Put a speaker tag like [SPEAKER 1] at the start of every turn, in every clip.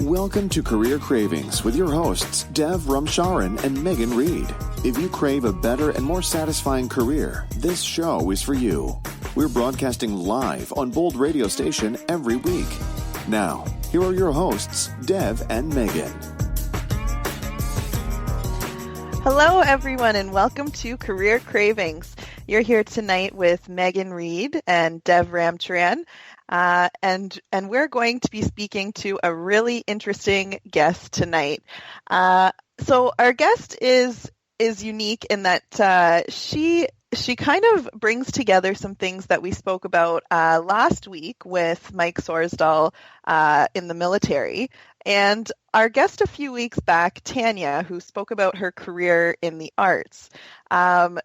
[SPEAKER 1] Welcome to Career Cravings with your hosts, Dev Ramcharan and Megan Reed. If you crave a better and more satisfying career, this show is for you. We're broadcasting live on Bold Radio Station every week. Now, here are your hosts, Dev and Megan.
[SPEAKER 2] Hello, everyone, and welcome to Career Cravings. You're here tonight with Megan Reed and Dev Ramcharan. And we're going to be speaking to a really interesting guest tonight. So our guest is unique in that she kind of brings together some things that we spoke about last week with Mike Sorsdahl in the military. And our guest a few weeks back, Tanya, who spoke about her career in the arts.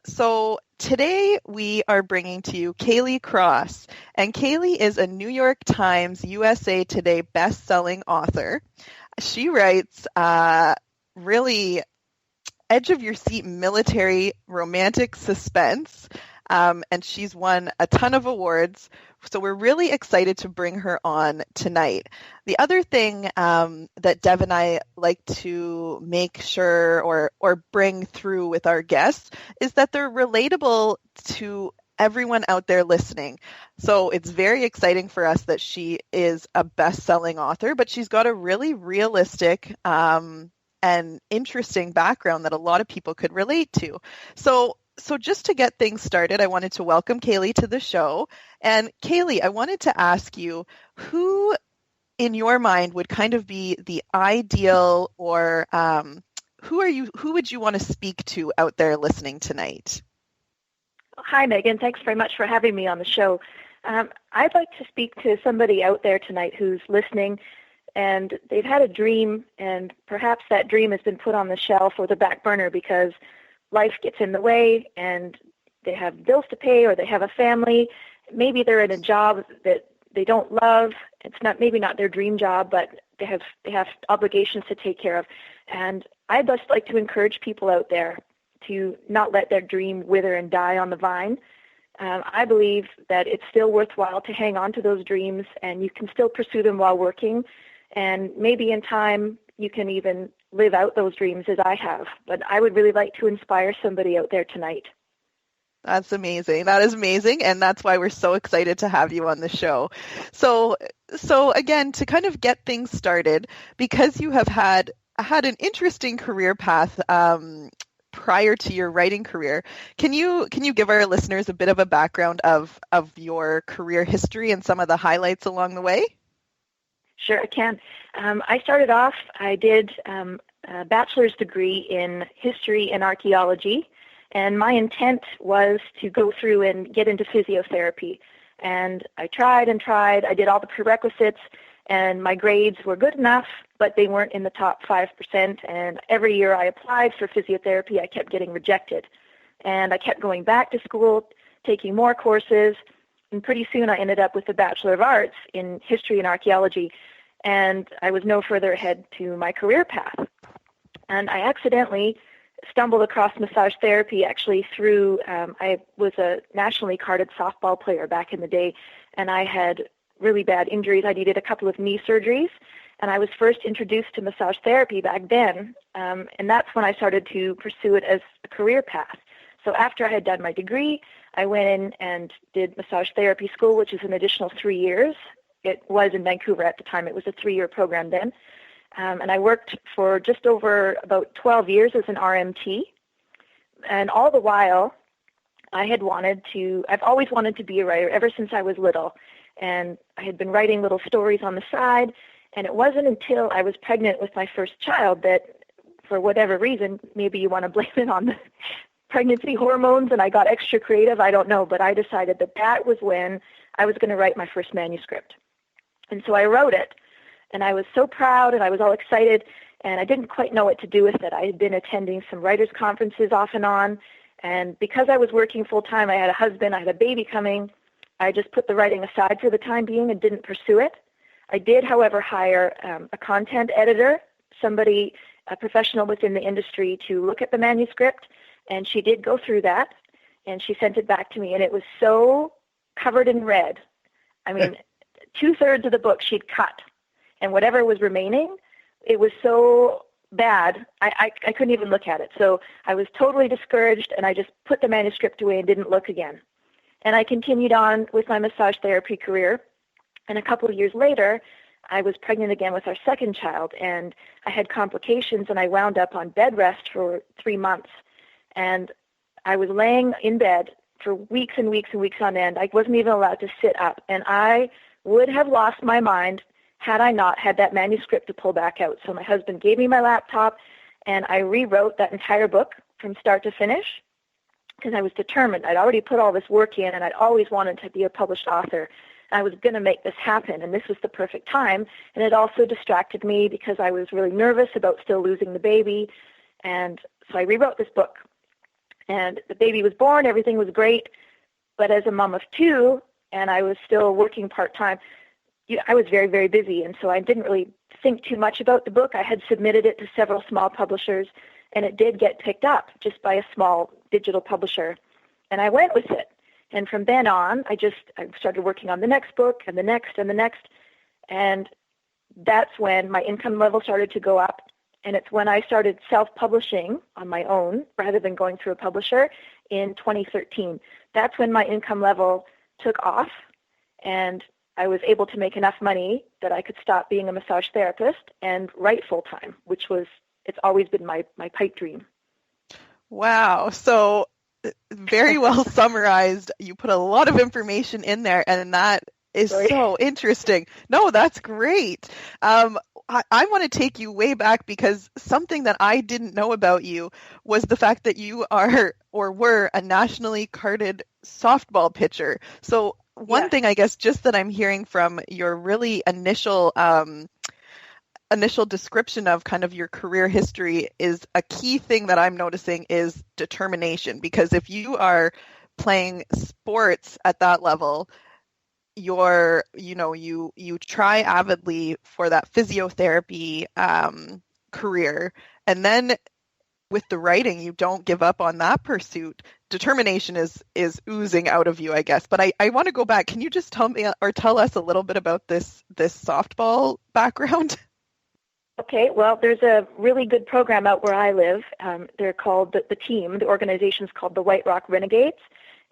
[SPEAKER 2] So today we are bringing to you Kaylee Cross. And Kaylee is a New York Times USA Today best-selling author. She writes really edge-of-your-seat military romantic suspense, and she's won a ton of awards. So we're really excited to bring her on tonight. The other thing that Dev and I like to make sure or bring through with our guests is that they're relatable to everyone out there listening. So it's very exciting for us that she is a best-selling author, but she's got a really realistic and interesting background that a lot of people could relate to. So just to get things started, I wanted to welcome Kaylee to the show. And Kaylee, I wanted to ask you, who in your mind would kind of be the ideal, or who would you want to speak to out there listening tonight?
[SPEAKER 3] Hi, Megan. Thanks very much for having me on the show. I'd like to speak to somebody out there tonight who's listening, and they've had a dream, and perhaps that dream has been put on the shelf or the back burner because life gets in the way and they have bills to pay or they have a family. Maybe they're in a job that they don't love. It's maybe not their dream job, but they have obligations to take care of. And I'd just like to encourage people out there to not let their dream wither and die on the vine. I believe that it's still worthwhile to hang on to those dreams, and you can still pursue them while working. And maybe in time you can even live out those dreams as I have. But I would really like to inspire somebody out there tonight.
[SPEAKER 2] That's amazing. That is amazing. And that's why we're so excited to have you on the show. So again, to kind of get things started, because you have had an interesting career path prior to your writing career, can you give our listeners a bit of a background of your career history and some of the highlights along the way?
[SPEAKER 3] Sure, I can. I started off, I did a bachelor's degree in history and archaeology, and my intent was to go through and get into physiotherapy. And I tried and tried. I did all the prerequisites, and my grades were good enough, but they weren't in the top 5%. And every year I applied for physiotherapy, I kept getting rejected. And I kept going back to school, taking more courses, and pretty soon I ended up with a Bachelor of Arts in History and Archaeology, and I was no further ahead to my career path. And I accidentally stumbled across massage therapy actually through, I was a nationally carded softball player back in the day, and I had really bad injuries. I needed a couple of knee surgeries, and I was first introduced to massage therapy back then, and that's when I started to pursue it as a career path. So after I had done my degree, I went in and did massage therapy school, which is an additional 3 years. It was in Vancouver at the time. It was a 3-year program then. And I worked for just over about 12 years as an RMT. And all the while, I've always wanted to be a writer ever since I was little. And I had been writing little stories on the side. And it wasn't until I was pregnant with my first child that, for whatever reason, maybe you want to blame it on the pregnancy hormones and I got extra creative, I don't know, but I decided that was when I was going to write my first manuscript. And so I wrote it, and I was so proud and I was all excited, and I didn't quite know what to do with it. I had been attending some writers' conferences off and on, and because I was working full-time, I had a husband, I had a baby coming, I just put the writing aside for the time being and didn't pursue it. I did, however, hire a content editor, somebody, a professional within the industry, to look at the manuscript. And she did go through that, and she sent it back to me, and it was so covered in red. I mean, 2/3 of the book she'd cut, and whatever was remaining, it was so bad, I couldn't even look at it. So I was totally discouraged, and I just put the manuscript away and didn't look again. And I continued on with my massage therapy career. And a couple of years later, I was pregnant again with our second child, and I had complications, and I wound up on bed rest for 3 months. And I was laying in bed for weeks and weeks and weeks on end. I wasn't even allowed to sit up. And I would have lost my mind had I not had that manuscript to pull back out. So my husband gave me my laptop, and I rewrote that entire book from start to finish because I was determined. I'd already put all this work in, and I'd always wanted to be a published author. I was going to make this happen, and this was the perfect time. And it also distracted me because I was really nervous about still losing the baby. And so I rewrote this book. And the baby was born. Everything was great. But as a mom of two, and I was still working part-time, I was very, very busy, and so I didn't really think too much about the book. I had submitted it to several small publishers, and it did get picked up just by a small digital publisher, and I went with it. And from then on, I started working on the next book and the next and the next, and that's when my income level started to go up, and it's when I started self-publishing on my own rather than going through a publisher in 2013. That's when my income level took off, and I was able to make enough money that I could stop being a massage therapist and write full-time, it's always been my pipe dream.
[SPEAKER 2] Wow. So very well summarized. You put a lot of information in there, and that is so interesting. No, that's great. I want to take you way back because something that I didn't know about you was the fact that you are or were a nationally carded softball pitcher. So one thing, I guess, just that I'm hearing from your really initial description of kind of your career history is a key thing that I'm noticing is determination. Because if you are playing sports at that level, you try avidly for that physiotherapy career, and then with the writing, you don't give up on that pursuit. Determination is oozing out of you, I guess. But I want to go back. Can you just tell me or tell us a little bit about this softball background?
[SPEAKER 3] Okay, well, there's a really good program out where I live. They're called the organization's called the White Rock Renegades.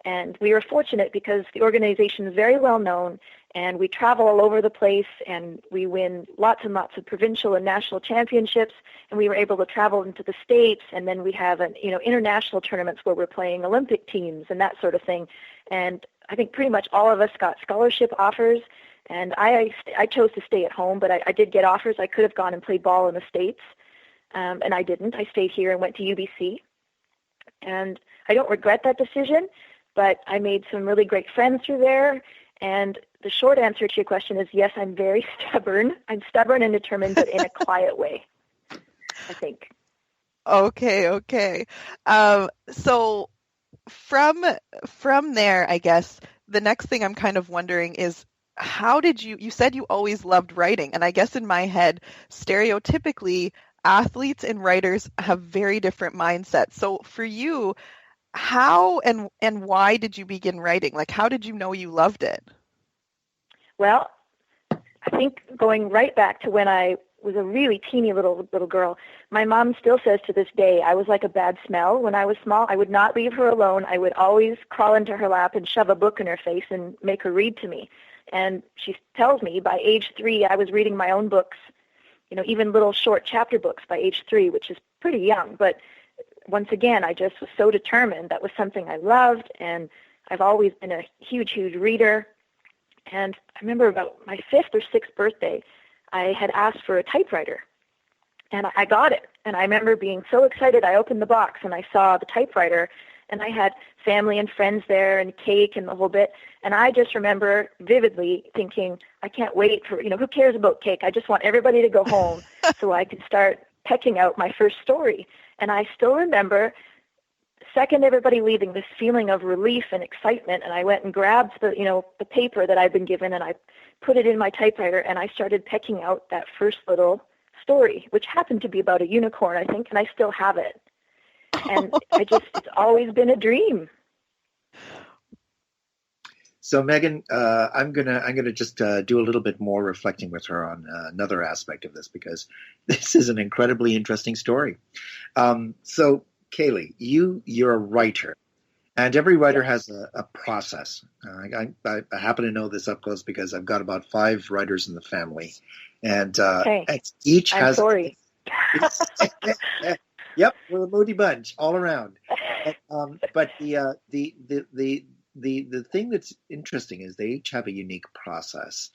[SPEAKER 3] And we were fortunate because the organization is very well known, and we travel all over the place, and we win lots and lots of provincial and national championships, and we were able to travel into the States, and then we have international tournaments where we're playing Olympic teams and that sort of thing. And I think pretty much all of us got scholarship offers, and I chose to stay at home, but I did get offers. I could have gone and played ball in the States, and I didn't. I stayed here and went to UBC, and I don't regret that decision. But I made some really great friends through there. And the short answer to your question is yes, I'm very stubborn. I'm stubborn and determined, but in a quiet way, I think.
[SPEAKER 2] Okay. So from there, I guess, the next thing I'm kind of wondering is how did you said you always loved writing. And I guess in my head, stereotypically, athletes and writers have very different mindsets. So for you, how and why did you begin writing? Like, how did you know you loved it?
[SPEAKER 3] Well, I think going right back to when I was a really teeny little girl, my mom still says to this day, I was like a bad smell when I was small. I would not leave her alone. I would always crawl into her lap and shove a book in her face and make her read to me. And she tells me by age 3, I was reading my own books, even little short chapter books by age 3, which is pretty young, but once again, I just was so determined. That was something I loved, and I've always been a huge, huge reader. And I remember about my 5th or 6th birthday, I had asked for a typewriter, and I got it. And I remember being so excited. I opened the box, and I saw the typewriter, and I had family and friends there and cake and the whole bit. And I just remember vividly thinking, I can't wait for, who cares about cake? I just want everybody to go home so I can start pecking out my first story. And I still remember, second everybody leaving, this feeling of relief and excitement. And I went and grabbed the paper that I'd been given, and I put it in my typewriter, and I started pecking out that first little story, which happened to be about a unicorn, I think, and I still have it. And it's always been a dream.
[SPEAKER 4] So Megan, I'm gonna just do a little bit more reflecting with her on another aspect of this because this is an incredibly interesting story. So Kaylee, you're a writer, and every writer has a process. I happen to know this up close because I've got about 5 writers in the family, and each
[SPEAKER 3] I'm
[SPEAKER 4] has.
[SPEAKER 3] sorry.
[SPEAKER 4] Yep, we're a moody bunch all around. But the thing that's interesting is they each have a unique process.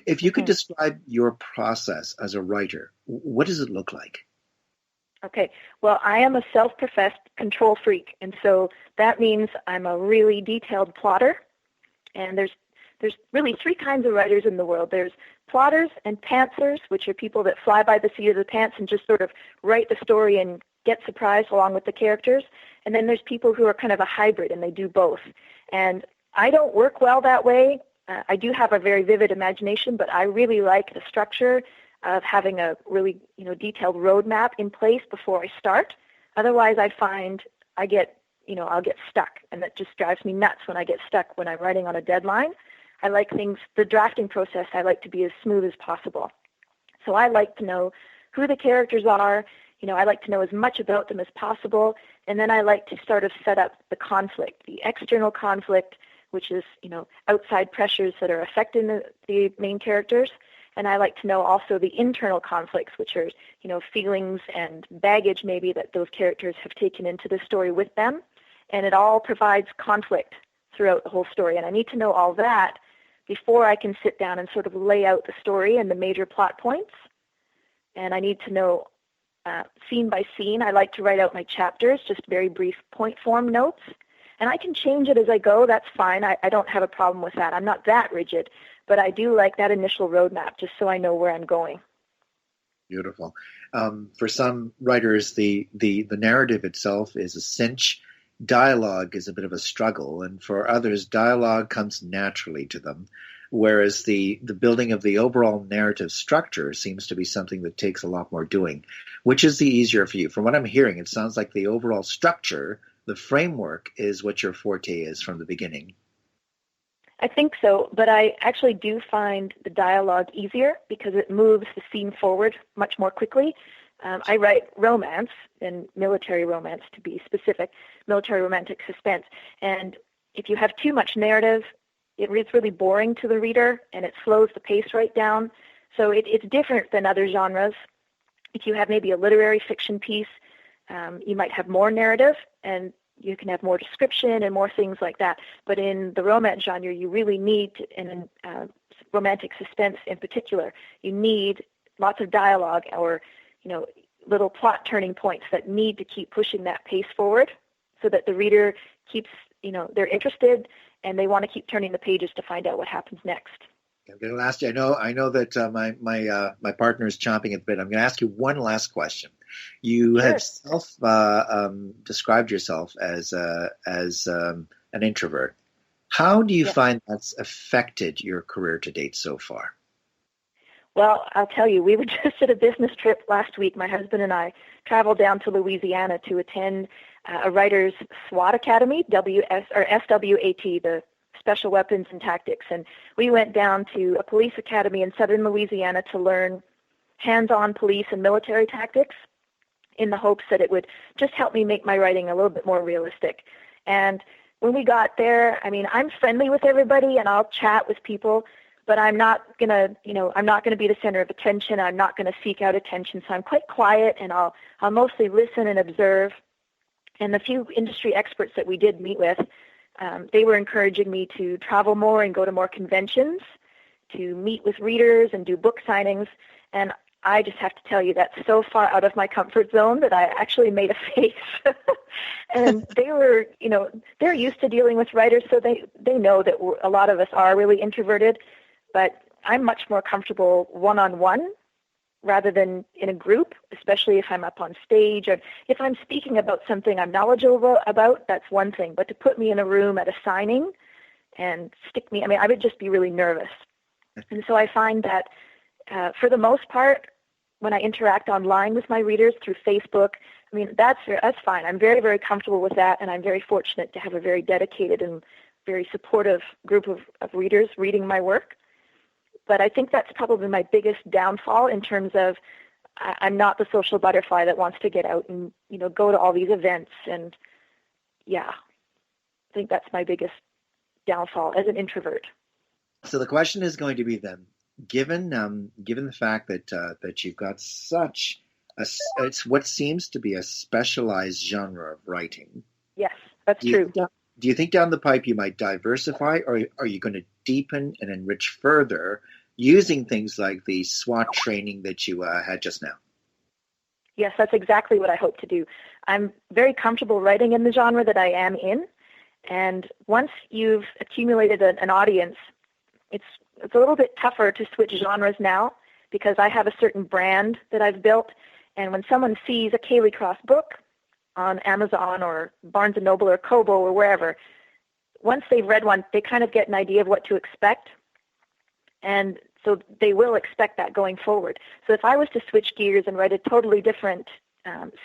[SPEAKER 4] If you could describe your process as a writer, what does it look like?
[SPEAKER 3] Okay. Well, I am a self-professed control freak, and so that means I'm a really detailed plotter. And there's really 3 kinds of writers in the world. There's plotters and pantsers, which are people that fly by the seat of the pants and just sort of write the story and get surprised along with the characters. And then there's people who are kind of a hybrid, and they do both. And I don't work well that way. I do have a very vivid imagination, but I really like the structure of having a really, detailed roadmap in place before I start. Otherwise, I find I'll get stuck, and that just drives me nuts when I get stuck when I'm writing on a deadline. I like the drafting process, I like to be as smooth as possible. So I like to know who the characters are. I like to know as much about them as possible, and then I like to sort of set up the conflict, the external conflict, which is, outside pressures that are affecting the main characters. And I like to know also the internal conflicts, which are, feelings and baggage maybe that those characters have taken into the story with them. And it all provides conflict throughout the whole story. And I need to know all that before I can sit down and sort of lay out the story and the major plot points. And I need to know scene by scene. I like to write out my chapters, just very brief point form notes. And I can change it as I go. That's fine. I don't have a problem with that. I'm not that rigid. But I do like that initial roadmap just so I know where I'm going.
[SPEAKER 4] Beautiful. For some writers, the narrative itself is a cinch. Dialogue is a bit of a struggle. And for others, dialogue comes naturally to them. Whereas the building of the overall narrative structure seems to be something that takes a lot more doing. Which is the easier for you? From what I'm hearing, it sounds like the overall structure, the framework, is what your forte is from the beginning.
[SPEAKER 3] I think so, but I actually do find the dialogue easier because it moves the scene forward much more quickly. I write romance, and military romance to be specific, military romantic suspense. And if you have too much narrative, it's really boring to the reader, and it slows the pace right down. So it's different than other genres. If you have maybe a literary fiction piece, you might have more narrative, and you can have more description and more things like that. But in the romance genre, you really need, in romantic suspense in particular, you need lots of dialogue or, little plot turning points that need to keep pushing that pace forward so that the reader keeps, they're interested and they want to keep turning the pages to find out what happens next.
[SPEAKER 4] I'm going to ask you, I know that my partner is chomping at the bit. I'm going to ask you one last question. You have described yourself as an introvert. How do you find that's affected your career to date so far?
[SPEAKER 3] Well, I'll tell you, we were just at a business trip last week. My husband and I traveled down to Louisiana to attend a writer's SWAT Academy, SWAT, the Special Weapons and Tactics. And we went down to a police academy in southern Louisiana to learn hands-on police and military tactics in the hopes that it would just help me make my writing a little bit more realistic. And when we got there, I'm friendly with everybody and I'll chat with people, but I'm not gonna be the center of attention. I'm not gonna seek out attention. So I'm quite quiet and I'll mostly listen and observe. And the few industry experts that we did meet with, they were encouraging me to travel more and go to more conventions, to meet with readers and do book signings. And I just have to tell you, that's so far out of my comfort zone that I actually made a face. And they were, they're used to dealing with writers, so they know that a lot of us are really introverted. But I'm much more comfortable one-on-one rather than in a group, especially if I'm up on stage or if I'm speaking about something I'm knowledgeable about, that's one thing. But to put me in a room at a signing and stick me, I would just be really nervous. And so I find that for the most part, when I interact online with my readers through Facebook, that's fine. I'm very, very comfortable with that, and I'm very fortunate to have a very dedicated and very supportive group of readers reading my work. But I think that's probably my biggest downfall in terms of I'm not the social butterfly that wants to get out and, go to all these events. And yeah, I think that's my biggest downfall as an introvert.
[SPEAKER 4] So the question is going to be then, given the fact that you've got such it's what seems to be a specialized genre of writing.
[SPEAKER 3] Yes, that's true.
[SPEAKER 4] Do you think down the pipe you might diversify, or are you going to deepen and enrich further using things like the SWOT training that you had just now?
[SPEAKER 3] Yes, that's exactly what I hope to do. I'm very comfortable writing in the genre that I am in, and once you've accumulated an audience, it's a little bit tougher to switch genres now because I have a certain brand that I've built, and when someone sees a Kaylee Cross book on Amazon or Barnes & Noble or Kobo or wherever, once they've read one, they kind of get an idea of what to expect, and so they will expect that going forward. So if I was to switch gears and write a totally different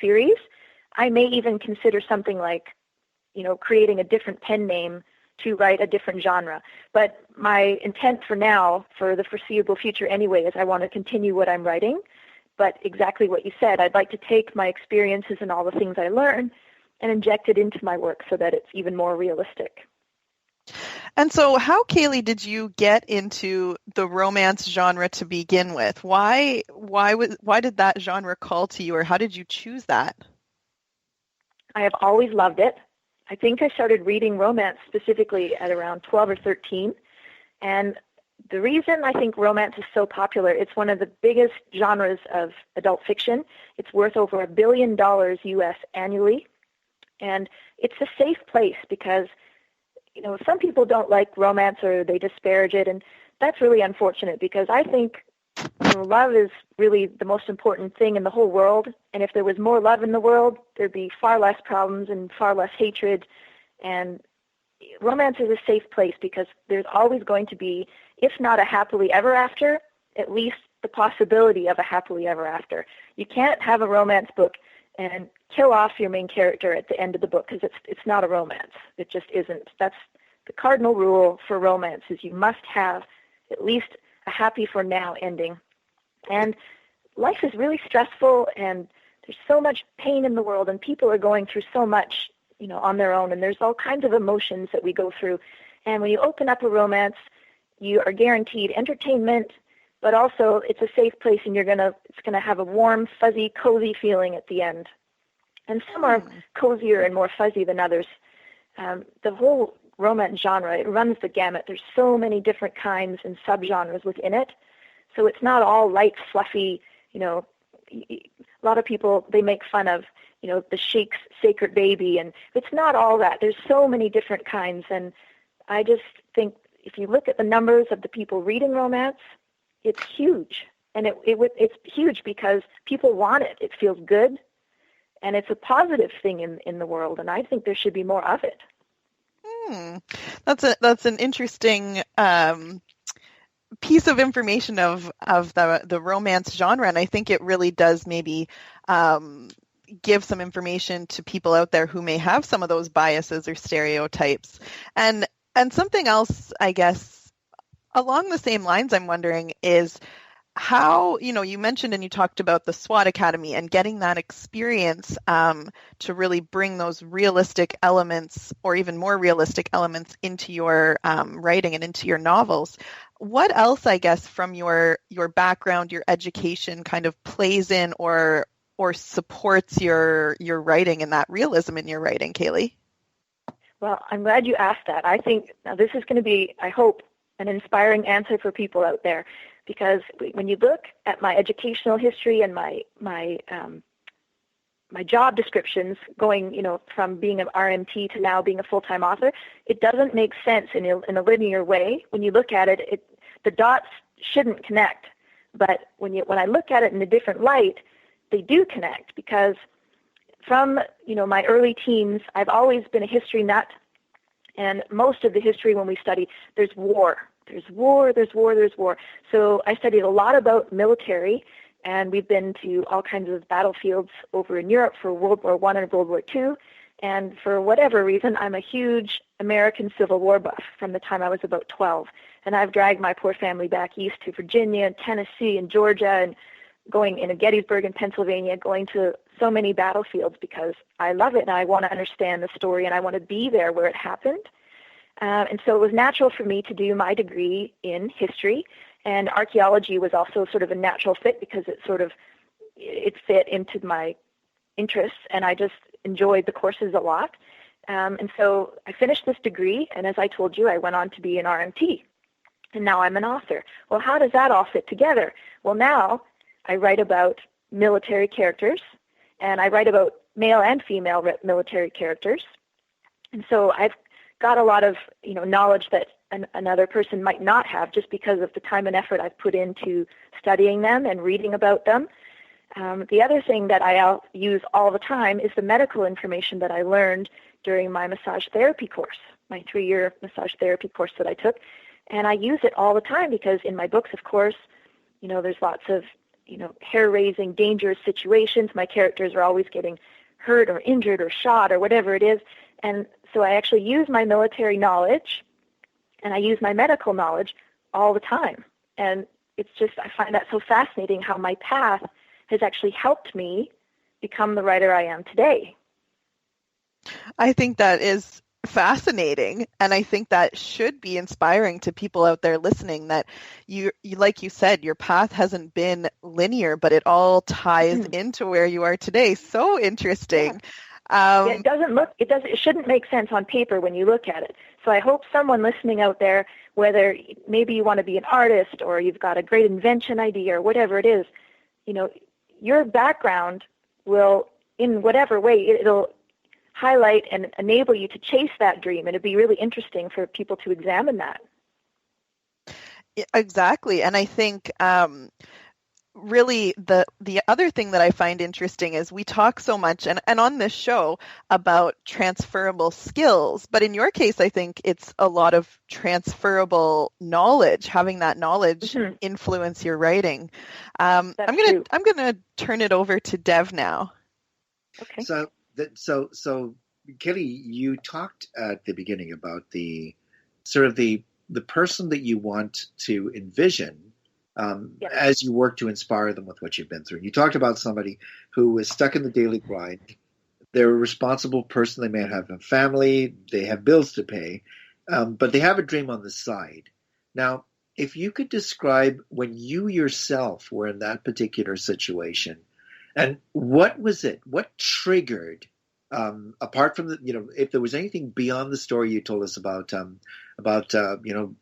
[SPEAKER 3] series, I may even consider something like, creating a different pen name to write a different genre. But my intent for now, for the foreseeable future anyway, is I want to continue what I'm writing. But exactly what you said, I'd like to take my experiences and all the things I learn and inject it into my work so that it's even more realistic.
[SPEAKER 2] And so how, Kaylee, did you get into the romance genre to begin with? Why did that genre call to you, or how did you choose that?
[SPEAKER 3] I have always loved it. I think I started reading romance specifically at around 12 or 13. And the reason I think romance is so popular, it's one of the biggest genres of adult fiction. It's worth over $1 billion US annually. And it's a safe place because, some people don't like romance or they disparage it. And that's really unfortunate because I think love is really the most important thing in the whole world. And if there was more love in the world, there'd be far less problems and far less hatred. And romance is a safe place because there's always going to be, if not a happily ever after, at least the possibility of a happily ever after. You can't have a romance book and kill off your main character at the end of the book because it's not a romance. It just isn't. That's the cardinal rule for romance, is you must have at least a happy for now ending. And life is really stressful, and there's so much pain in the world, and people are going through so much, on their own, and there's all kinds of emotions that we go through. And when you open up a romance, you are guaranteed entertainment, but also it's a safe place, and it's gonna have a warm, fuzzy, cozy feeling at the end. And some are cozier and more fuzzy than others. The whole romance genre, it runs the gamut. There's so many different kinds and subgenres within it. So it's not all light, fluffy, a lot of people, they make fun of, the Sheik's Sacred Baby, and it's not all that. There's so many different kinds, and I just think if you look at the numbers of the people reading romance, it's huge. And it's huge because people want it. It feels good, and it's a positive thing in the world, and I think there should be more of it.
[SPEAKER 2] That's an interesting piece of information of the romance genre, and I think it really does maybe give some information to people out there who may have some of those biases or stereotypes. And something else, I guess, along the same lines, I'm wondering is how, you mentioned and you talked about the SWOT Academy and getting that experience to really bring those realistic elements or even more realistic elements into your writing and into your novels. What else, I guess, from your background, your education kind of plays in or supports your writing and that realism in your writing, Kaylee?
[SPEAKER 3] Well, I'm glad you asked that. I think now this is going to be, I hope, an inspiring answer for people out there, because when you look at my educational history and my job descriptions going, from being an RMT to now being a full-time author, it doesn't make sense in a linear way. When you look at it, the dots shouldn't connect. But when I look at it in a different light, they do connect, because from, my early teens, I've always been a history nut. And most of the history when we study, there's war. There's war, there's war, there's war. So I studied a lot about military, and we've been to all kinds of battlefields over in Europe for World War I and World War II. And for whatever reason, I'm a huge American Civil War buff from the time I was about 12. And I've dragged my poor family back east to Virginia and Tennessee and Georgia and going in Gettysburg in Pennsylvania, going to so many battlefields because I love it and I want to understand the story and I want to be there where it happened. And so it was natural for me to do my degree in history, and archaeology was also sort of a natural fit because it fit into my interests, and I just enjoyed the courses a lot. And so I finished this degree, and as I told you, I went on to be an RMT, and now I'm an author. Well, how does that all fit together? Well, now I write about military characters, and I write about male and female military characters. And so I've got a lot of knowledge that another person might not have just because of the time and effort I've put into studying them and reading about them. The other thing that I use all the time is the medical information that I learned during my massage therapy course, my 3-year massage therapy course that I took. And I use it all the time because in my books, of course, there's lots of, hair-raising, dangerous situations. My characters are always getting hurt or injured or shot or whatever it is. And so I actually use my military knowledge and I use my medical knowledge all the time. And it's just, I find that so fascinating how my path has actually helped me become the writer I am today.
[SPEAKER 2] I think that is fascinating, and I think that should be inspiring to people out there listening, that you like you said, your path hasn't been linear, but it all ties into where you are today. So interesting.
[SPEAKER 3] Yeah. It shouldn't make sense on paper when you look at it. So I hope someone listening out there, whether maybe you want to be an artist or you've got a great invention idea or whatever it is, your background will, in whatever way, it'll highlight and enable you to chase that dream. And it'd be really interesting for people to examine that.
[SPEAKER 2] Exactly. And I think really the other thing that I find interesting is we talk so much and on this show about transferable skills, but in your case, I think it's a lot of transferable knowledge, having that knowledge influence your writing. I'm gonna turn it over to Dev now.
[SPEAKER 4] Okay. So Kelly, you talked at the beginning about the sort of the person that you want to envision as you work to inspire them with what you've been through. And you talked about somebody who is stuck in the daily grind. They're a responsible person. They may have a family. They have bills to pay, but they have a dream on the side. Now, if you could describe when you yourself were in that particular situation, and what was it? What triggered, apart from if there was anything beyond the story you told us about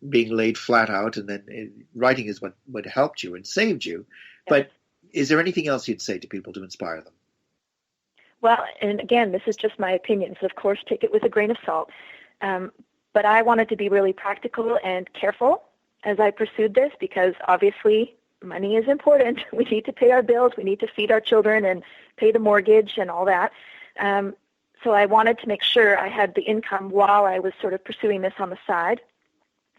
[SPEAKER 4] being laid flat out, and then writing is what helped you and saved you. Yeah. But is there anything else you'd say to people to inspire them?
[SPEAKER 3] Well, and again, this is just my opinion, so of course take it with a grain of salt. But I wanted to be really practical and careful as I pursued this because obviously money is important. We need to pay our bills. We need to feed our children and pay the mortgage and all that. So I wanted to make sure I had the income while I was sort of pursuing this on the side.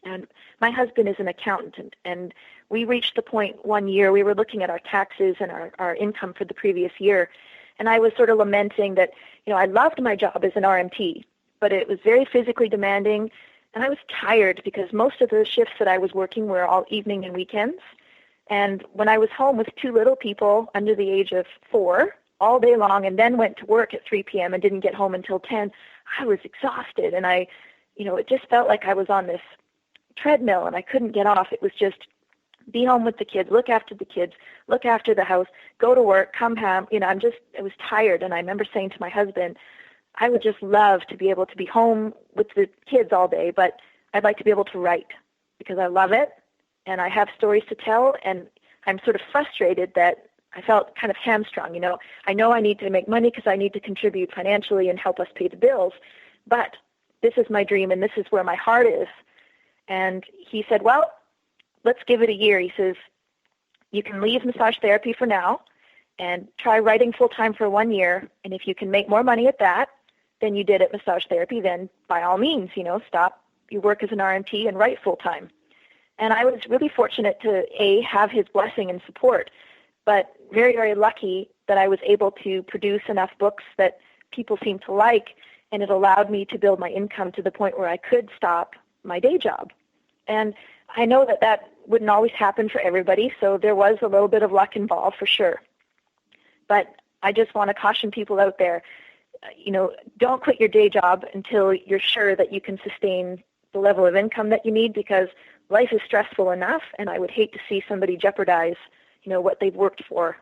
[SPEAKER 3] And my husband is an accountant, and we reached the point one year we were looking at our taxes and our income for the previous year. And I was sort of lamenting that, I loved my job as an RMT, but it was very physically demanding. And I was tired because most of the shifts that I was working were all evening and weekends. And when I was home with 2 little people under the age of 4 all day long and then went to work at 3 p.m. and didn't get home until 10, I was exhausted. And it just felt like I was on this treadmill and I couldn't get off. It was just be home with the kids, look after the kids, look after the house, go to work, come home. I was tired. And I remember saying to my husband, I would just love to be able to be home with the kids all day, but I'd like to be able to write because I love it. And I have stories to tell, and I'm sort of frustrated that I felt kind of hamstrung. I know I need to make money because I need to contribute financially and help us pay the bills, but this is my dream and this is where my heart is. And he said, well, let's give it a year. He says, you can leave massage therapy for now and try writing full-time for 1 year. And if you can make more money at that than you did at massage therapy, then by all means, stop your work as an RMT and write full-time. And I was really fortunate to, have his blessing and support, but very, very lucky that I was able to produce enough books that people seemed to like, and it allowed me to build my income to the point where I could stop my day job. And I know that that wouldn't always happen for everybody, so there was a little bit of luck involved for sure. But I just want to caution people out there, don't quit your day job until you're sure that you can sustain the level of income that you need, because life is stressful enough, and I would hate to see somebody jeopardize, what they've worked for.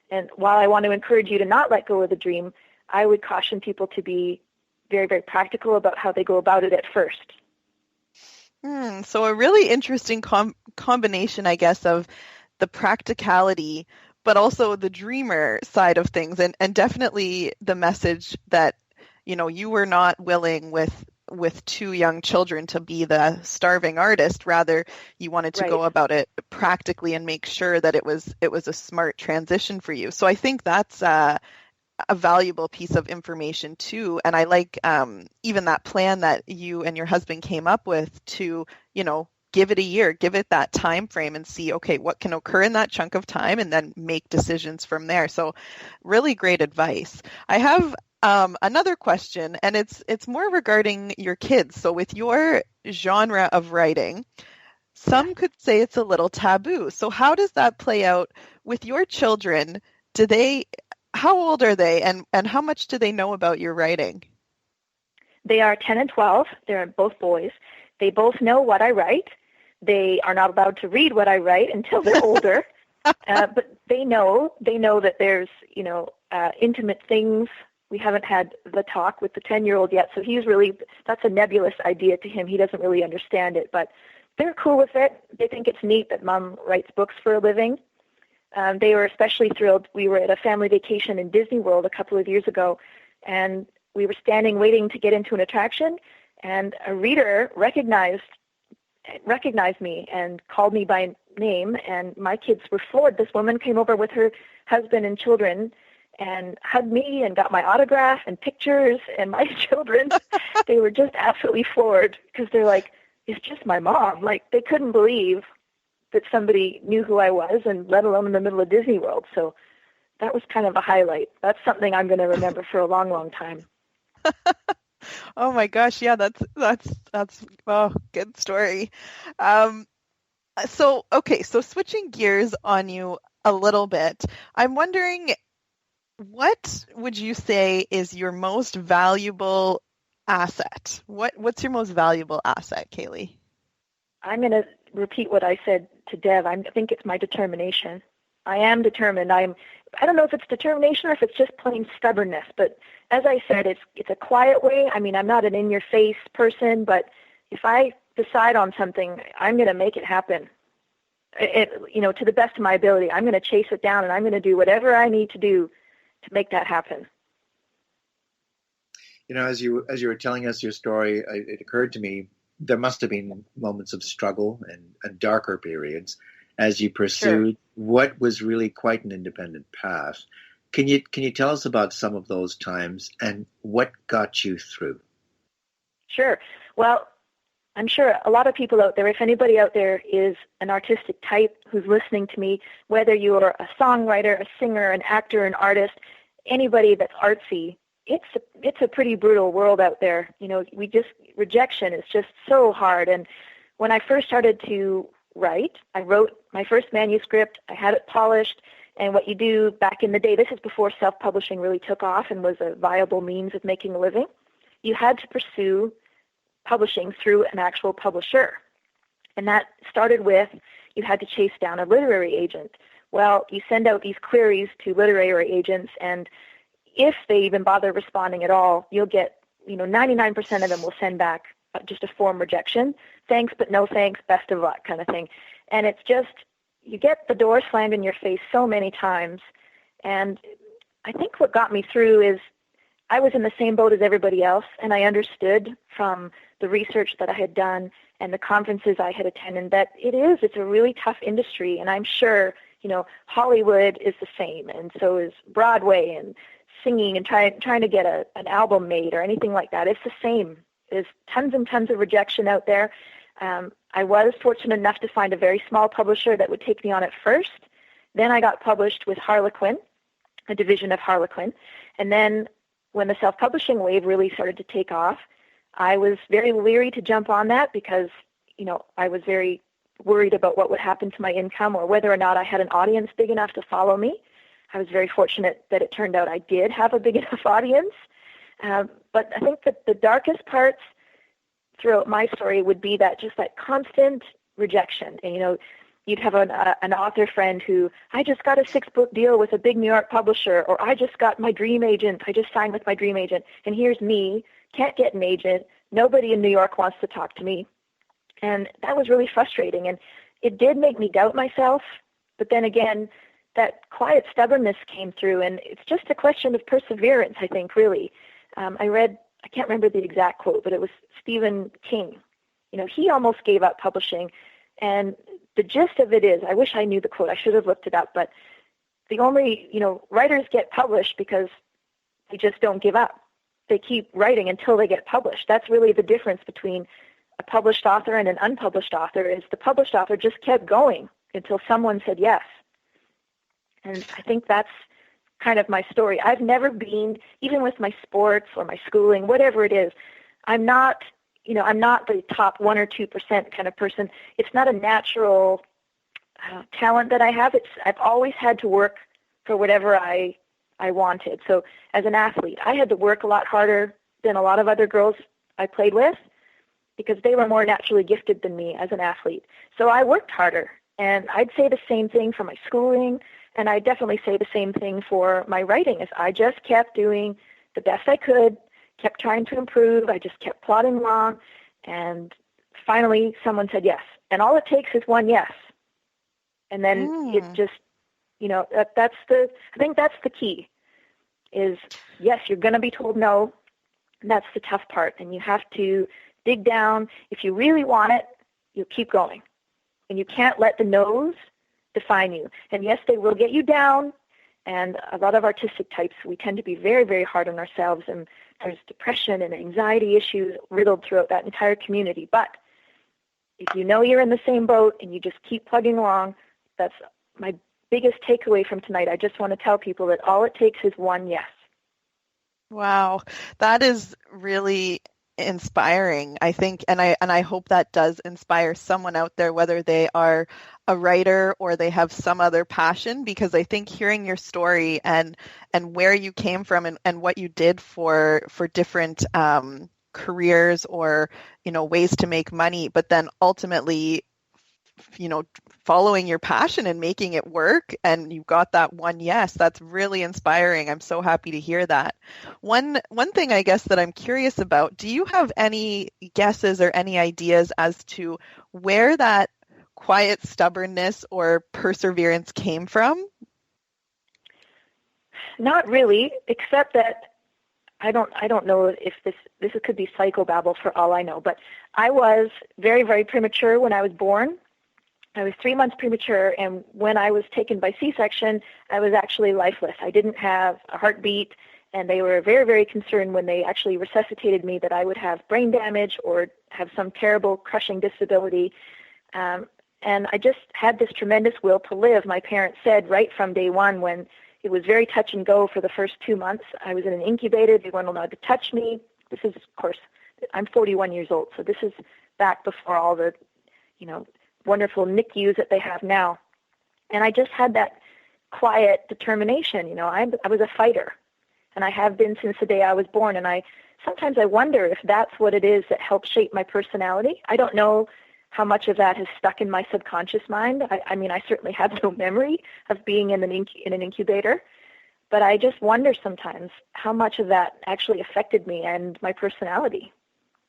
[SPEAKER 3] And while I want to encourage you to not let go of the dream, I would caution people to be very, very practical about how they go about it at first.
[SPEAKER 2] So a really interesting combination, I guess, of the practicality, but also the dreamer side of things, and definitely the message that, you were not willing with two young children to be the starving artist. Rather, you wanted to go about it practically and make sure that it was a smart transition for you. So I think that's a valuable piece of information too. And I like even that plan that you and your husband came up with to, give it a year, give it that time frame and see, okay, what can occur in that chunk of time, and then make decisions from there. So really great advice. I have another question, and it's more regarding your kids. So with your genre of writing, some could say it's a little taboo. So how does that play out with your children? How old are they, and how much do they know about your writing?
[SPEAKER 3] They are 10 and 12. They're both boys. They both know what I write. They are not allowed to read what I write until they're older. But they know that there's, intimate things. We haven't had the talk with the 10-year-old yet, so that's a nebulous idea to him. He doesn't really understand it, but they're cool with it. They think it's neat that Mom writes books for a living. They were especially thrilled. We were at a family vacation in Disney World a couple of years ago, and we were standing waiting to get into an attraction, and a reader recognized me and called me by name, and my kids were floored. This woman came over with her husband and children and hugged me and got my autograph and pictures, and my children, they were just absolutely floored because they're like, it's just my mom. Like, they couldn't believe that somebody knew who I was, and let alone in the middle of Disney World. So that was kind of a highlight. That's something I'm going to remember for a long, long time.
[SPEAKER 2] Oh my gosh, yeah, that's good story. So switching gears on you a little bit, I'm wondering, what would you say is your most valuable asset? What's your most valuable asset, Kaylee?
[SPEAKER 3] I'm going to repeat what I said to Dev. I think it's my determination. I am determined. I don't know if it's determination or if it's just plain stubbornness, but as I said, it's a quiet way. I mean, I'm not an in-your-face person, but if I decide on something, I'm going to make it happen. To the best of my ability, I'm going to chase it down, and I'm going to do whatever I need to do to make that happen.
[SPEAKER 4] As you were telling us your story, it occurred to me there must have been moments of struggle and darker periods as you pursued what was really quite an independent path. Can you tell us about some of those times and what got you through? Sure.
[SPEAKER 3] Well, I'm sure a lot of people out there, if anybody out there is an artistic type who's listening to me, whether you're a songwriter, a singer, an actor, an artist, anybody that's artsy, it's a pretty brutal world out there. Rejection is just so hard. And when I first started to write, I wrote my first manuscript, I had it polished, and what you do back in the day, this is before self-publishing really took off and was a viable means of making a living, you had to pursue publishing through an actual publisher. And that started with, you had to chase down a literary agent. Well, you send out these queries to literary agents, and if they even bother responding at all, you'll get, 99% of them will send back just a form rejection. Thanks, but no thanks, best of luck kind of thing. And it's just, you get the door slammed in your face so many times. And I think what got me through is I was in the same boat as everybody else, and I understood from the research that I had done and the conferences I had attended that it's a really tough industry. And I'm sure, Hollywood is the same, and so is Broadway, and singing and trying to get an album made or anything like that. It's the same. There's tons and tons of rejection out there. I was fortunate enough to find a very small publisher that would take me on at first. Then I got published with Harlequin, a division of Harlequin. And then when the self-publishing wave really started to take off, I was very leery to jump on that because, I was very worried about what would happen to my income or whether or not I had an audience big enough to follow me. I was very fortunate that it turned out I did have a big enough audience. But I think that the darkest parts throughout my story would be that constant rejection. And, you'd have an author friend who, I just got a 6-book deal with a big New York publisher, or I just got my dream agent. I just signed with my dream agent. And here's me, can't get an agent. Nobody in New York wants to talk to me. And that was really frustrating. And it did make me doubt myself. But then again, that quiet stubbornness came through. And it's just a question of perseverance, I think, really. I read, I can't remember the exact quote, but it was Stephen King. He almost gave up publishing. And the gist of it is, I wish I knew the quote. I should have looked it up. But the only, writers get published because they just don't give up. They keep writing until they get published. That's really the difference between a published author and an unpublished author, is the published author just kept going until someone said yes. And I think that's kind of my story. I've never been, even with my sports or my schooling, whatever it is, I'm not the top 1 or 2% kind of person. It's not a natural talent that I have. I've always had to work for whatever I wanted. So as an athlete, I had to work a lot harder than a lot of other girls I played with because they were more naturally gifted than me as an athlete. So I worked harder. And I'd say the same thing for my schooling, and I definitely say the same thing for my writing, is I just kept doing the best I could, kept trying to improve. I just kept plodding along, and finally someone said yes. And all it takes is one yes. And then it just, I think that's the key, is yes, you're going to be told no. And that's the tough part. And you have to dig down. If you really want it, you'll keep going. And you can't let the no's define you. And yes, they will get you down. And a lot of artistic types, we tend to be very, very hard on ourselves. And there's depression and anxiety issues riddled throughout that entire community. But if you know you're in the same boat and you just keep plugging along, that's my biggest takeaway from tonight. I just want to tell people that all it takes is one yes.
[SPEAKER 2] Wow, that is really inspiring, I think, and I hope that does inspire someone out there, whether they are a writer or they have some other passion, because I think hearing your story and where you came from and what you did for different careers or ways to make money, but then ultimately following your passion and making it work, and you got that one yes, that's really inspiring. I'm so happy to hear that. One thing I guess that I'm curious about, do you have any guesses or any ideas as to where that quiet stubbornness or perseverance came from?
[SPEAKER 3] Not really, except that I don't know if this could be psychobabble for all I know, but I was very, very premature when I was born. I was 3 months premature, and when I was taken by C-section, I was actually lifeless. I didn't have a heartbeat, and they were very, very concerned when they actually resuscitated me that I would have brain damage or have some terrible crushing disability. And I just had this tremendous will to live. My parents said right from day one, when it was very touch and go for the first 2 months, I was in an incubator. They weren't allowed to touch me. This is, of course, I'm 41 years old, so this is back before all the, wonderful NICUs that they have now. And I just had that quiet determination. I was a fighter, and I have been since the day I was born. And sometimes I wonder if that's what it is that helped shape my personality. I don't know how much of that has stuck in my subconscious mind. I mean, I certainly have no memory of being in an incubator, but I just wonder sometimes how much of that actually affected me and my personality.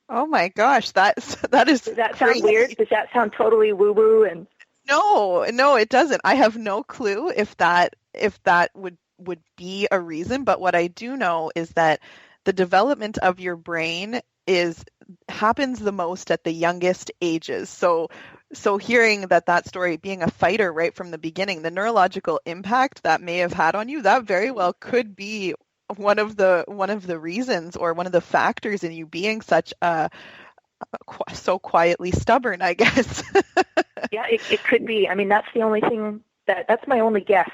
[SPEAKER 2] Oh my gosh, that is. Does
[SPEAKER 3] that sound weird? Does that sound totally woo-woo? And
[SPEAKER 2] no, it doesn't. I have no clue if that would be a reason. But what I do know is that the development of your brain happens the most at the youngest ages. So hearing that story, being a fighter right from the beginning, the neurological impact that may have had on you, that very well could be one of the reasons or one of the factors in you being such so quietly stubborn, I guess.
[SPEAKER 3] Yeah, it could be. I mean, that's the only thing that's my only guess.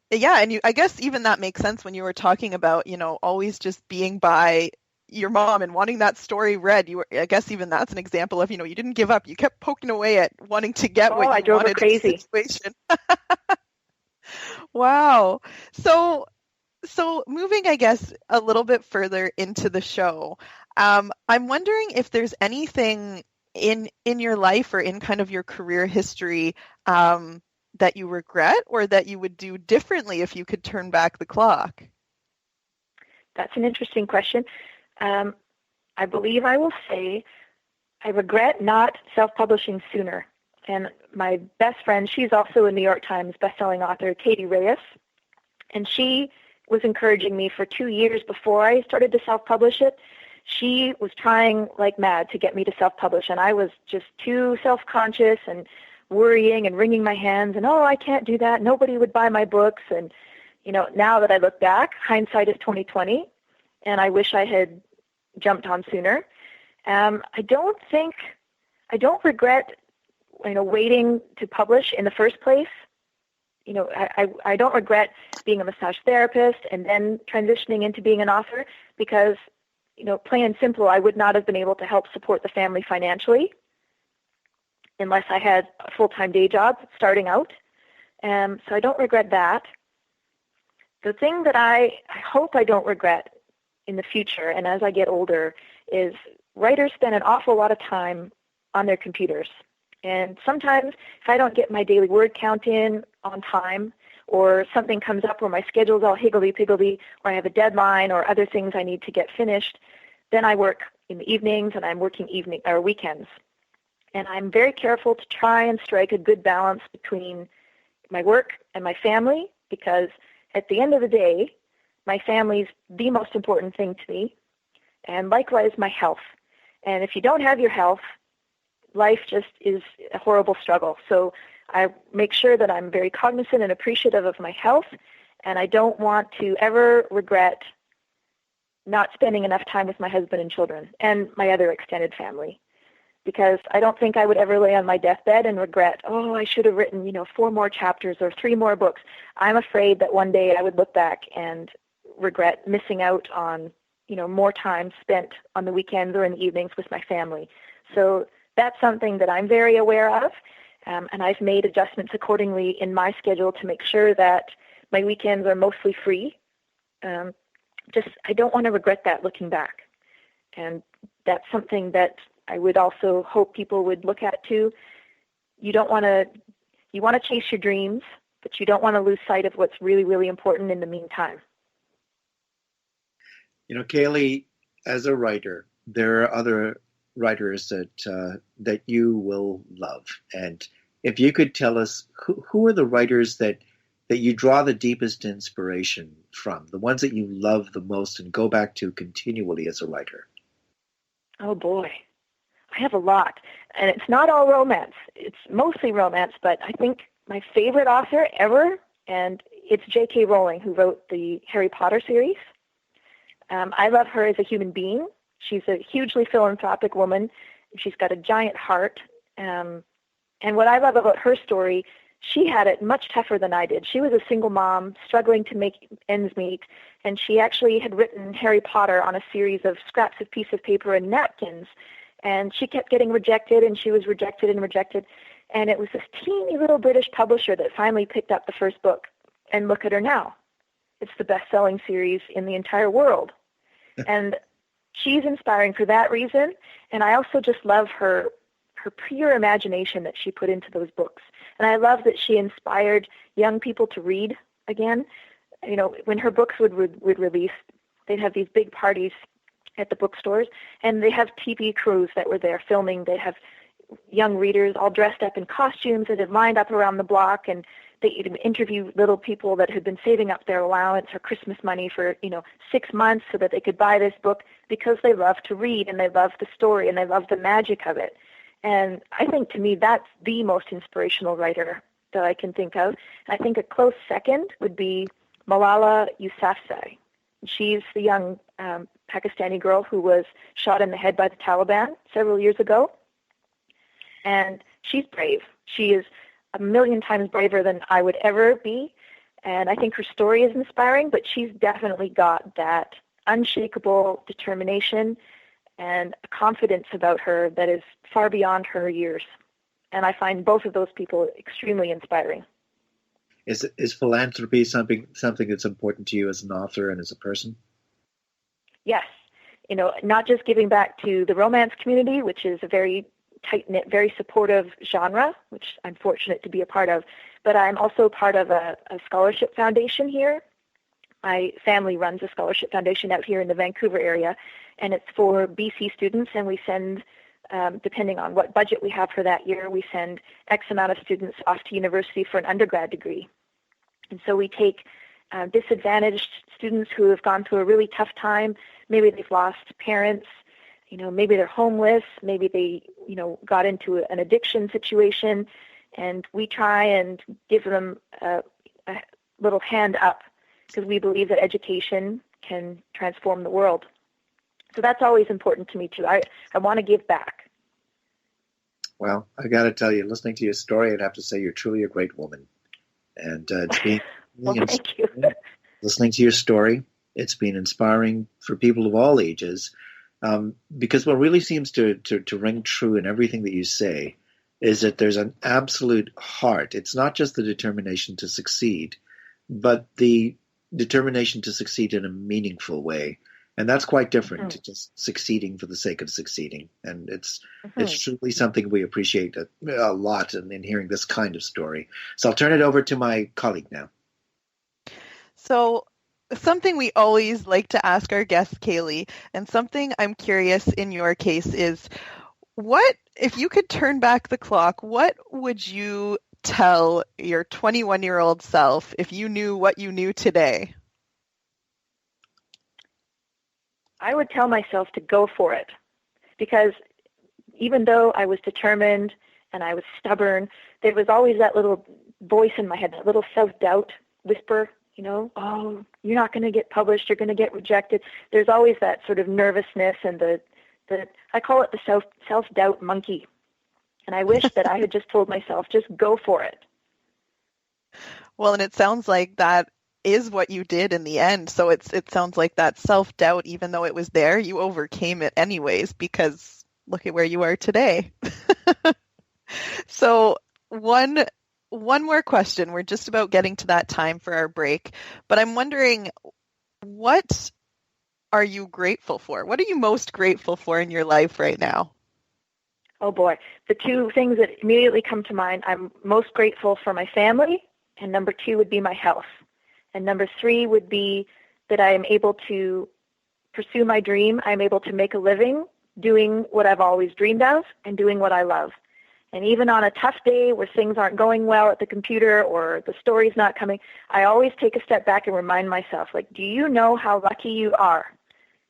[SPEAKER 2] Yeah, and I guess even that makes sense when you were talking about, always just being by your mom and wanting that story read. I guess even that's an example of, you didn't give up. You kept poking away at wanting to get what
[SPEAKER 3] I
[SPEAKER 2] you
[SPEAKER 3] drove her
[SPEAKER 2] wanted in the
[SPEAKER 3] crazy.
[SPEAKER 2] situation. Wow. So moving, I guess, a little bit further into the show, I'm wondering if there's anything in your life or in kind of your career history that you regret or that you would do differently if you could turn back the clock?
[SPEAKER 3] That's an interesting question. I believe I will say I regret not self-publishing sooner. And my best friend, she's also a New York Times bestselling author, Katie Reyes, and she was encouraging me for 2 years before I started to self-publish it. She was trying like mad to get me to self-publish, and I was just too self-conscious and worrying and wringing my hands and, I can't do that. Nobody would buy my books. And, now that I look back, hindsight is 20/20, and I wish I had jumped on sooner. I don't regret, waiting to publish in the first place. I don't regret being a massage therapist and then transitioning into being an author because, plain and simple, I would not have been able to help support the family financially unless I had a full-time day job starting out. So I don't regret that. The thing that I hope I don't regret in the future and as I get older is writers spend an awful lot of time on their computers. And sometimes if I don't get my daily word count in on time or something comes up where my schedule's all higgledy-piggledy or I have a deadline or other things I need to get finished, then I work in the evenings and I'm working weekends. And I'm very careful to try and strike a good balance between my work and my family because at the end of the day, my family's the most important thing to me, and likewise my health. And if you don't have your health, life just is a horrible struggle. So I make sure that I'm very cognizant and appreciative of my health, and I don't want to ever regret not spending enough time with my husband and children and my other extended family. Because I don't think I would ever lay on my deathbed and regret, I should have written, 4 more chapters or 3 more books. I'm afraid that one day I would look back and regret missing out on, more time spent on the weekends or in the evenings with my family. So that's something that I'm very aware of, and I've made adjustments accordingly in my schedule to make sure that my weekends are mostly free. I don't want to regret that looking back. And that's something that I would also hope people would look at too. You want to chase your dreams, but you don't want to lose sight of what's really, really important in the meantime.
[SPEAKER 4] Kaylee, as a writer, there are other writers that you will love. And if you could tell us who are the writers that you draw the deepest inspiration from, the ones that you love the most and go back to continually as a writer?
[SPEAKER 3] Oh boy, I have a lot. And it's not all romance. It's mostly romance, but I think my favorite author ever, and it's J.K. Rowling, who wrote the Harry Potter series. I love her as a human being. She's a hugely philanthropic woman. She's got a giant heart. And what I love about her story, she had it much tougher than I did. She was a single mom struggling to make ends meet, and she actually had written Harry Potter on a series of scraps of piece of paper and napkins. And she kept getting rejected, and she was rejected and rejected. And it was this teeny little British publisher that finally picked up the first book. And look at her now. It's the best-selling series in the entire world. And she's inspiring for that reason. And I also just love her pure imagination that she put into those books. And I love that she inspired young people to read again. When her books would release, they'd have these big parties at the bookstores, and they have TV crews that were there filming. They'd have young readers all dressed up in costumes that had lined up around the block, and they'd interview little people that had been saving up their allowance or Christmas money for 6 months so that they could buy this book because they love to read and they love the story and they love the magic of it. And I think to me that's the most inspirational writer that I can think of. I think a close second would be Malala Yousafzai. She's the young Pakistani girl who was shot in the head by the Taliban several years ago. And she's brave. She is a million times braver than I would ever be. And I think her story is inspiring, but she's definitely got that unshakable determination and a confidence about her that is far beyond her years. And I find both of those people extremely inspiring.
[SPEAKER 4] Is philanthropy something that's important to you as an author and as a person?
[SPEAKER 3] Yes. Not just giving back to the romance community, which is a very tight-knit, very supportive genre, which I'm fortunate to be a part of, but I'm also part of a scholarship foundation here. My family runs a scholarship foundation out here in the Vancouver area, and it's for BC students, and we send, depending on what budget we have for that year, we send X amount of students off to university for an undergrad degree. And so we take disadvantaged students who have gone through a really tough time. Maybe they've lost parents, maybe they're homeless, maybe they, got into an addiction situation, and we try and give them a little hand up because we believe that education can transform the world. So that's always important to me too. I want to give back.
[SPEAKER 4] Well, I got to tell you, listening to your story, I'd have to say you're truly a great woman. And it's been
[SPEAKER 3] well, thank you.
[SPEAKER 4] Listening to your story, it's been inspiring for people of all ages, because what really seems to ring true in everything that you say is that there's an absolute heart. It's not just the determination to succeed, but the determination to succeed in a meaningful way. And that's quite different to just succeeding for the sake of succeeding. And it's truly something we appreciate a lot in hearing this kind of story. So I'll turn it over to my colleague now.
[SPEAKER 2] So something we always like to ask our guest, Kaylee, and something I'm curious in your case is, what, if you could turn back the clock, what would you tell your 21-year-old self if you knew what you knew today?
[SPEAKER 3] I would tell myself to go for it, because even though I was determined and I was stubborn, there was always that little voice in my head, that little self-doubt whisper, oh, you're not going to get published, you're going to get rejected. There's always that sort of nervousness and the I call it the self-doubt monkey. And I wish that I had just told myself, just go for it.
[SPEAKER 2] Well, and it sounds like that is what you did in the end. So it sounds like that self-doubt, even though it was there, you overcame it anyways, because look at where you are today. So one more question. We're just about getting to that time for our break, but I'm wondering, what are you grateful for? What are you most grateful for in your life right now?
[SPEAKER 3] Oh boy. The two things that immediately come to mind, I'm most grateful for my family, and number 2 would be my health. And number 3 would be that I am able to pursue my dream. I'm able to make a living doing what I've always dreamed of and doing what I love. And even on a tough day where things aren't going well at the computer or the story's not coming, I always take a step back and remind myself, do you know how lucky you are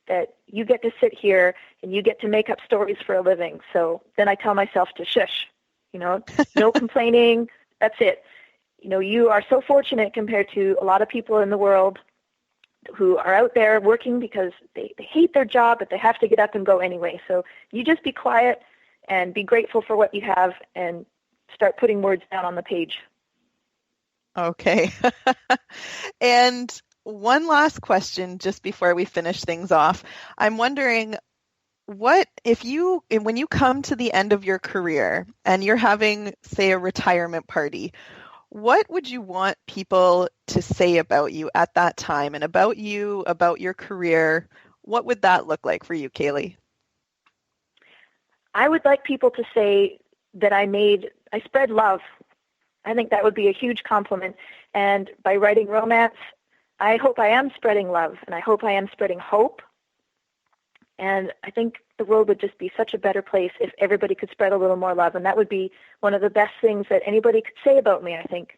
[SPEAKER 3] that you get to sit here and you get to make up stories for a living? So then I tell myself to shush, no complaining. That's it. You are so fortunate compared to a lot of people in the world who are out there working because they hate their job, but they have to get up and go anyway. So you just be quiet and be grateful for what you have and start putting words down on the page. Okay.
[SPEAKER 2] And one last question just before we finish things off. I'm wondering, when you come to the end of your career and you're having, say, a retirement party, what would you want people to say about you at that time and about you, about your career? What would that look like for you, Kaylee?
[SPEAKER 3] I would like people to say that I spread love. I think that would be a huge compliment. And by writing romance, I hope I am spreading love, and I hope I am spreading hope. And I think the world would just be such a better place if everybody could spread a little more love. And that would be one of the best things that anybody could say about me, I think.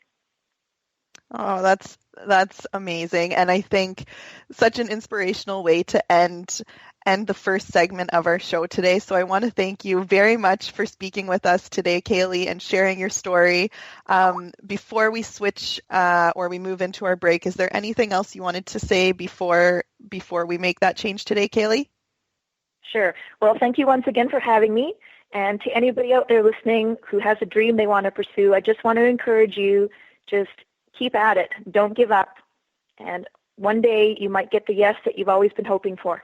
[SPEAKER 2] Oh, that's amazing. And I think such an inspirational way to end the first segment of our show today. So I want to thank you very much for speaking with us today, Kaylee, and sharing your story. Before we switch or we move into our break, is there anything else you wanted to say before we make that change today, Kaylee?
[SPEAKER 3] Sure. Well, thank you once again for having me. And to anybody out there listening who has a dream they want to pursue, I just want to encourage you, just keep at it. Don't give up. And one day you might get the yes that you've always been hoping for.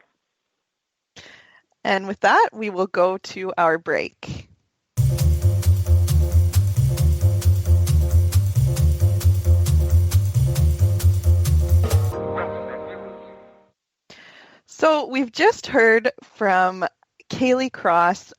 [SPEAKER 2] And with that, we will go to our break. So we've just heard from Kaylee Cross,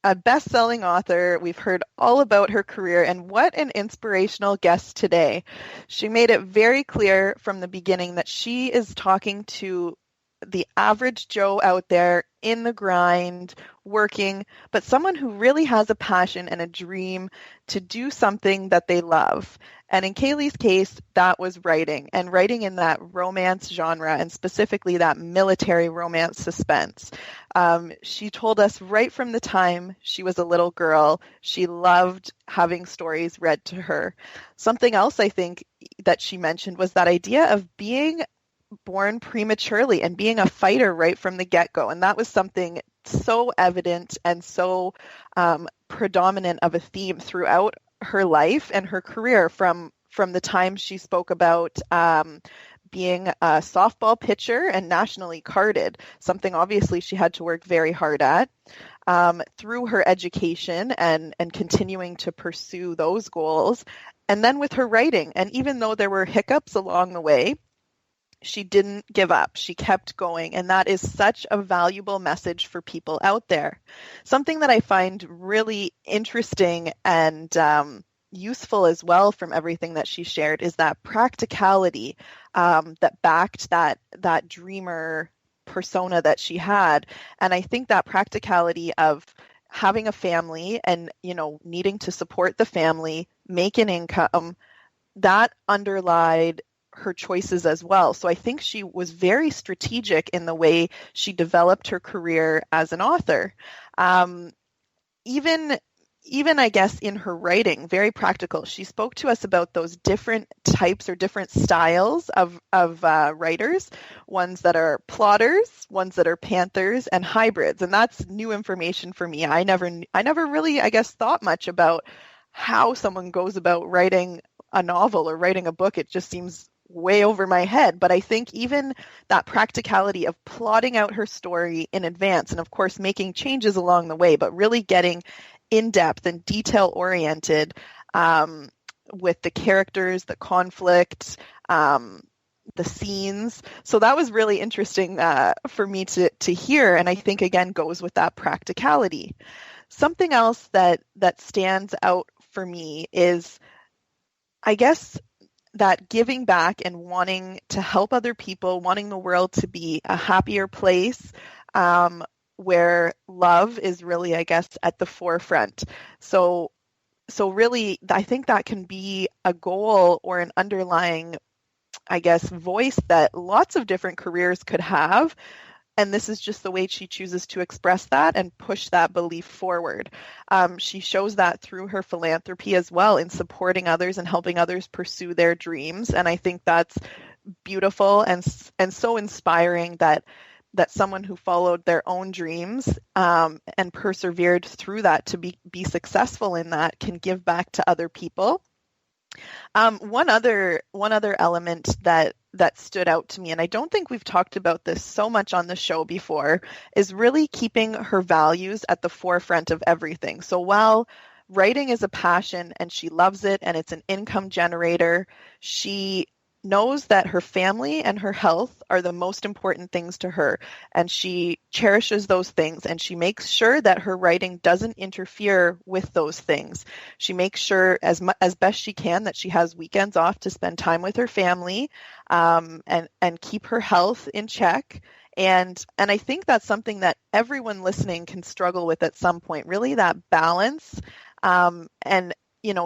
[SPEAKER 2] a best-selling author. We've heard all about her career, and what an inspirational guest today. She made it very clear from the beginning that she is talking to the average Joe out there in the grind, working, but someone who really has a passion and a dream to do something that they love. And in Kaylee's case, that was writing, and writing in that romance genre, and specifically that military romance suspense. She told us right from the time she was a little girl, she loved having stories read to her. Something else I think that she mentioned was that idea of being born prematurely and being a fighter right from the get-go. And that was something so evident and so predominant of a theme throughout her life and her career, from the time she spoke about being a softball pitcher and nationally carded, something obviously she had to work very hard at, through her education and continuing to pursue those goals, and then with her writing. And even though there were hiccups along the way, she didn't give up. She kept going. And that is such a valuable message for people out there. Something that I find really interesting and useful as well from everything that she shared is that practicality that backed that dreamer persona that she had. And I think that practicality of having a family and, needing to support the family, make an income, that underlied her choices as well. So I think she was very strategic in the way she developed her career as an author. Even I guess in her writing, very practical. She spoke to us about those different types or different styles of writers, ones that are plotters, ones that are panthers, and hybrids. And that's new information for me. I never really, I guess, thought much about how someone goes about writing a novel or writing a book. It just seems way over my head. But I think even that practicality of plotting out her story in advance, and of course making changes along the way, but really getting in-depth and detail-oriented with the characters, the conflict, the scenes. So that was really interesting for me to hear, and I think again goes with that practicality. Something else that stands out for me is, I guess, that giving back and wanting to help other people, wanting the world to be a happier place, where love is really, I guess, at the forefront. So really, I think that can be a goal or an underlying, I guess, voice that lots of different careers could have. And this is just the way she chooses to express that and push that belief forward. She shows that through her philanthropy as well, in supporting others and helping others pursue their dreams. And I think that's beautiful and so inspiring that someone who followed their own dreams and persevered through that to be successful in that can give back to other people. One other element that stood out to me, and I don't think we've talked about this so much on the show before, is really keeping her values at the forefront of everything. So while writing is a passion and she loves it and it's an income generator, she knows that her family and her health are the most important things to her, and she cherishes those things, and she makes sure that her writing doesn't interfere with those things. She makes sure as best she can that she has weekends off to spend time with her family, and keep her health in check. And I think that's something that everyone listening can struggle with at some point, really, that balance, and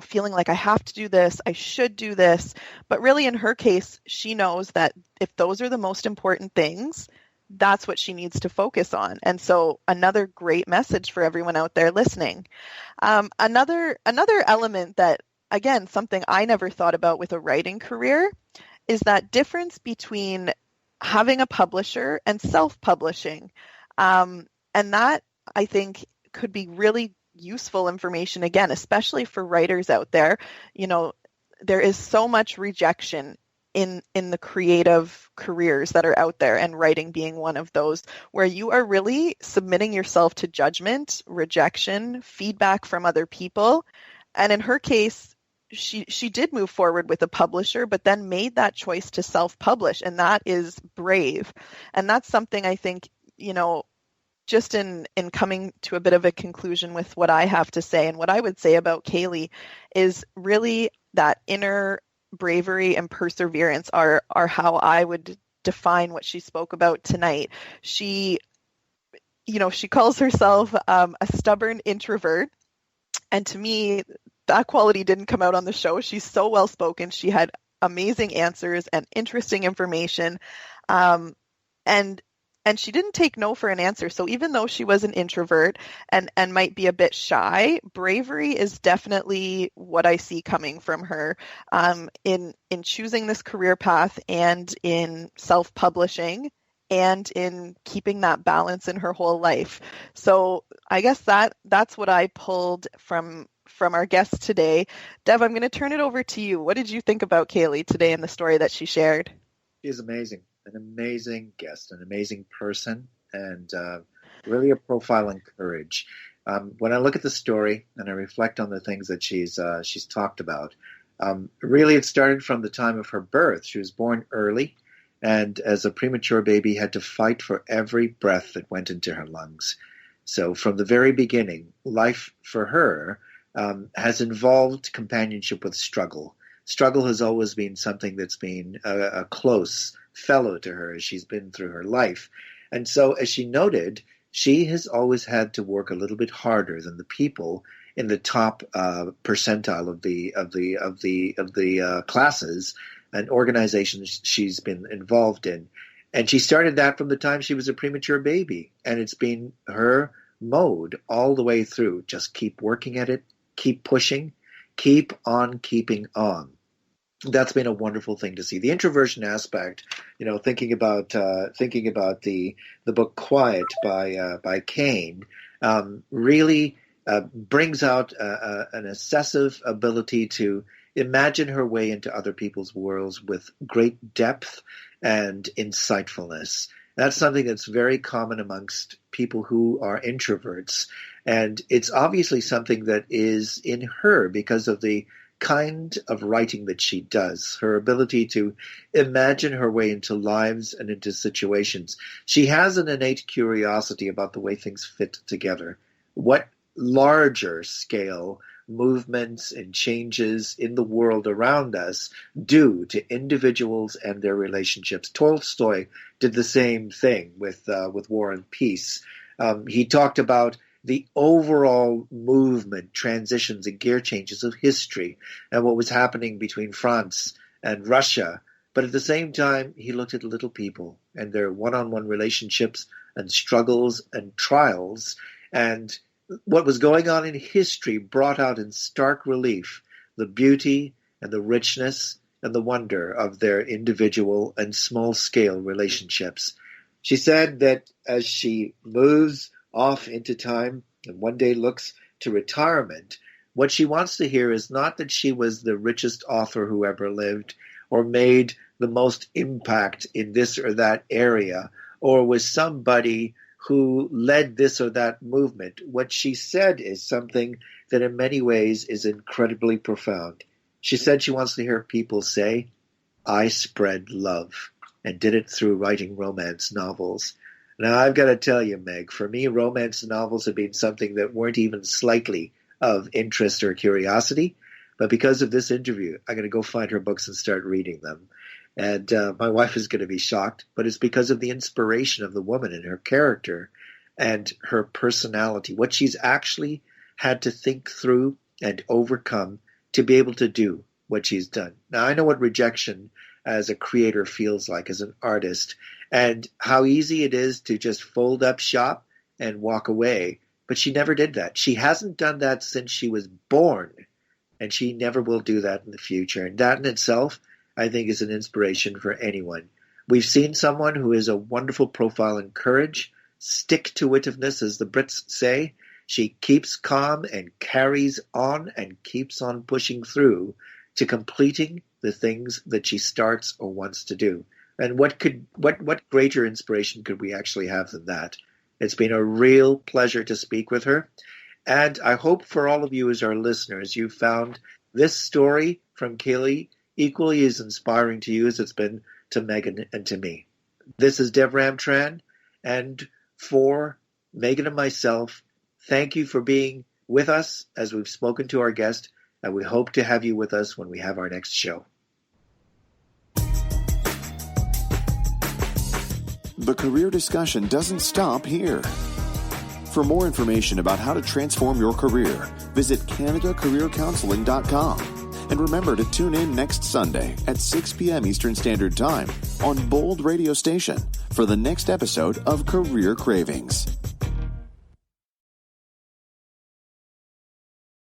[SPEAKER 2] feeling like I have to do this, I should do this. But really in her case, she knows that if those are the most important things, that's what she needs to focus on. And so another great message for everyone out there listening. Another element that, again, something I never thought about with a writing career is that difference between having a publisher and self-publishing. And that, I think, could be really useful information, again, especially for writers out there. there is so much rejection in the creative careers that are out there, and writing being one of those, where you are really submitting yourself to judgment, rejection, feedback from other people. And in her case, she did move forward with a publisher, but then made that choice to self-publish, and that is brave. And that's something I think, just in coming to a bit of a conclusion with what I have to say, and what I would say about Kaylee is really that inner bravery and perseverance are how I would define what she spoke about tonight. She calls herself a stubborn introvert, and to me, that quality didn't come out on the show. She's so well spoken. She had amazing answers and interesting information, and she didn't take no for an answer. So even though she was an introvert and might be a bit shy, bravery is definitely what I see coming from her in choosing this career path, and in self-publishing, and in keeping that balance in her whole life. So I guess that's what I pulled from our guest today. Dev, I'm going to turn it over to you. What did you think about Kaylee today and the story that she shared?
[SPEAKER 4] She's amazing. An amazing guest, an amazing person, and really a profile in courage. When I look at the story and I reflect on the things that she's talked about, really it started from the time of her birth. She was born early, and as a premature baby had to fight for every breath that went into her lungs. So from the very beginning, life for her has involved companionship with struggle. Struggle has always been something that's been a close fellow to her as she's been through her life. And so, as she noted, she has always had to work a little bit harder than the people in the top percentile of the classes and organizations she's been involved in. And she started that from the time she was a premature baby. And it's been her mode all the way through. Just keep working at it, keep pushing, keep on keeping on. That's been a wonderful thing to see. The introversion aspect, thinking about the book Quiet by Cain, really brings out an obsessive ability to imagine her way into other people's worlds with great depth and insightfulness. That's something that's very common amongst people who are introverts, and it's obviously something that is in her because of the kind of writing that she does, her ability to imagine her way into lives and into situations. She has an innate curiosity about the way things fit together. What larger scale movements and changes in the world around us do to individuals and their relationships. Tolstoy did the same thing with War and Peace. He talked about the overall movement, transitions and gear changes of history and what was happening between France and Russia. But at the same time, he looked at little people and their one-on-one relationships and struggles and trials. And what was going on in history brought out in stark relief the beauty and the richness and the wonder of their individual and small-scale relationships. She said that as she moves off into time and one day looks to retirement, what she wants to hear is not that she was the richest author who ever lived or made the most impact in this or that area or was somebody who led this or that movement. What she said is something that in many ways is incredibly profound. She said she wants to hear people say, "I spread love," and did it through writing romance novels. Now, I've got to tell you, Meg, for me, romance novels have been something that weren't even slightly of interest or curiosity. But because of this interview, I'm going to go find her books and start reading them. And my wife is going to be shocked, but it's because of the inspiration of the woman and her character and her personality, what she's actually had to think through and overcome to be able to do what she's done. Now, I know what rejection as a creator feels like, as an artist, and how easy it is to just fold up shop and walk away. But she never did that. She hasn't done that since she was born, and she never will do that in the future. And that in itself, I think, is an inspiration for anyone. We've seen someone who is a wonderful profile in courage, stick-to-itiveness, as the Brits say. She keeps calm and carries on and keeps on pushing through to completing the things that she starts or wants to do. And what greater inspiration could we actually have than that? It's been a real pleasure to speak with her. And I hope for all of you as our listeners, you found this story from Kaylee equally as inspiring to you as it's been to Megan and to me. This is Dev Ramcharan, and for Megan and myself, thank you for being with us as we've spoken to our guest, and we hope to have you with us when we have our next show.
[SPEAKER 1] The career discussion doesn't stop here. For more information about how to transform your career, visit CanadaCareerCounseling.com. And remember to tune in next Sunday at 6 p.m. Eastern Standard Time on Bold Radio Station for the next episode of Career Cravings.